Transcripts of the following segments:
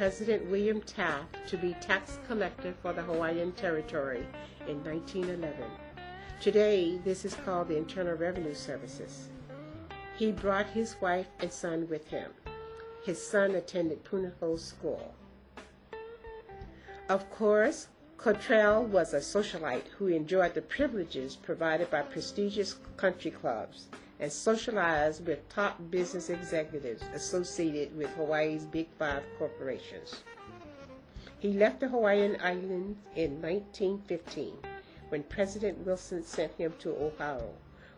President William Taft to be tax collector for the Hawaiian Territory in 1911. Today, this is called the Internal Revenue Services. He brought his wife and son with him. His son attended Punahou School. Of course, Cottrill was a socialite who enjoyed the privileges provided by prestigious country clubs and socialized with top business executives associated with Hawaii's Big Five corporations. He left the Hawaiian Islands in 1915 when President Wilson sent him to Oahu,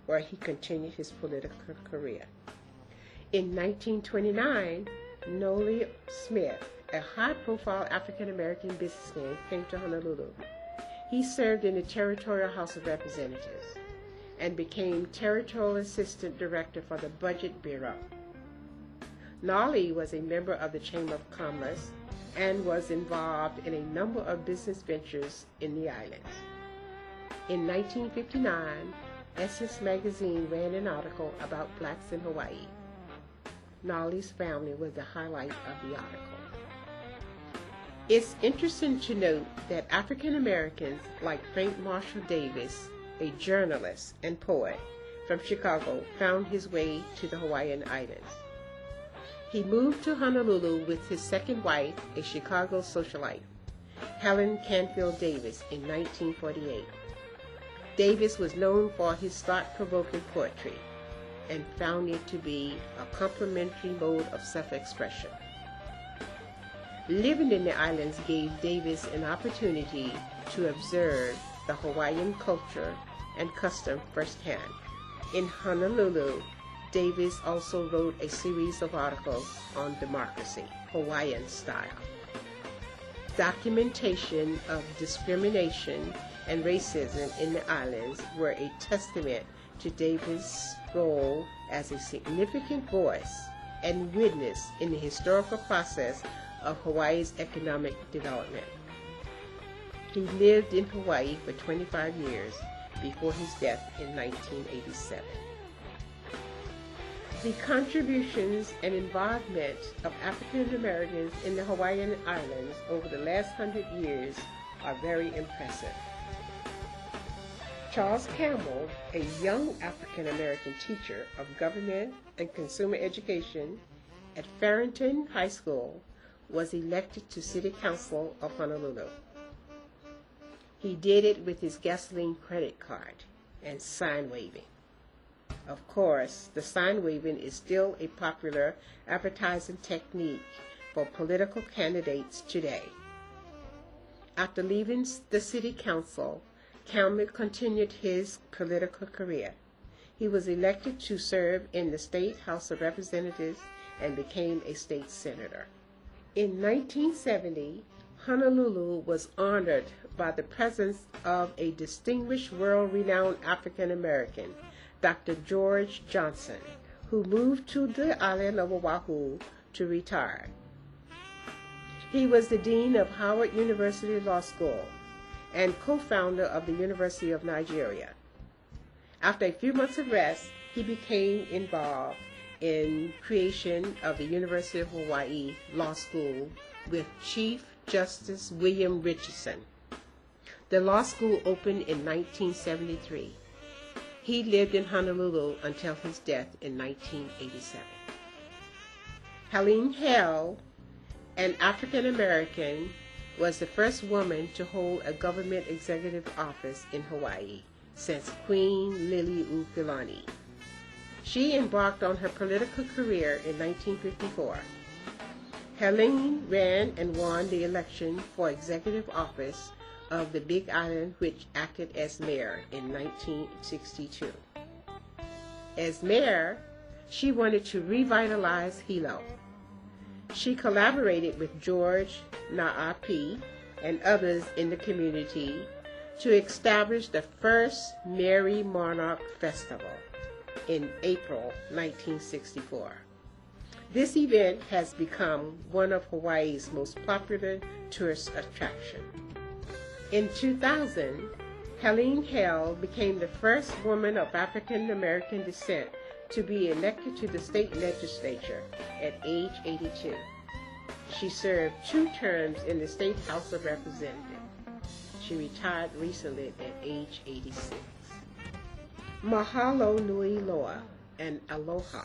where he continued his political career. In 1929, Nolle Smith, a high-profile African-American businessman, came to Honolulu. He served in the Territorial House of Representatives and became Territorial Assistant Director for the Budget Bureau. Nolle was a member of the Chamber of Commerce and was involved in a number of business ventures in the islands. In 1959, Essence magazine ran an article about blacks in Hawaii. Nolle's family was the highlight of the article. It's interesting to note that African Americans like Frank Marshall Davis, a journalist and poet from Chicago, found his way to the Hawaiian Islands. He moved to Honolulu with his second wife, a Chicago socialite, Helen Canfield Davis, in 1948. Davis was known for his thought-provoking poetry and found it to be a complementary mode of self-expression. Living in the islands gave Davis an opportunity to observe the Hawaiian culture and custom firsthand. In Honolulu, Davis also wrote a series of articles on democracy, Hawaiian style. Documentation of discrimination and racism in the islands were a testament to Davis' role as a significant voice and witness in the historical process of Hawaii's economic development. He lived in Hawaii for 25 years before his death in 1987. The contributions and involvement of African Americans in the Hawaiian Islands over the last 100 years are very impressive. Charles Campbell, a young African American teacher of government and consumer education at Farrington High School, was elected to City Council of Honolulu. He did it with his gasoline credit card and sign waving. Of course, the sign waving is still a popular advertising technique for political candidates today. After leaving the City Council, Campbell continued his political career. He was elected to serve in the State House of Representatives and became a state senator. In 1970, Honolulu was honored by the presence of a distinguished world-renowned African American, Dr. George Johnson, who moved to the island of Oahu to retire. He was the dean of Howard University Law School and co-founder of the University of Nigeria. After a few months of rest, he became involved in creation of the University of Hawaii Law School with Chief Justice William Richardson. The law school opened in 1973. He lived in Honolulu until his death in 1987. Helene Hale, an African American, was the first woman to hold a government executive office in Hawaii since Queen Liliuokalani. She embarked on her political career in 1954. Helene ran and won the election for executive office of the Big Island, which acted as mayor in 1962. As mayor, she wanted to revitalize Hilo. She collaborated with George Na'api and others in the community to establish the first Merry Monarch Festival in April 1964. This event has become one of Hawaii's most popular tourist attractions. In 2000, Helene Hale became the first woman of African American descent to be elected to the state legislature at age 82. She served 2 terms in the State House of Representatives. She retired recently at age 86. Mahalo nui loa and aloha.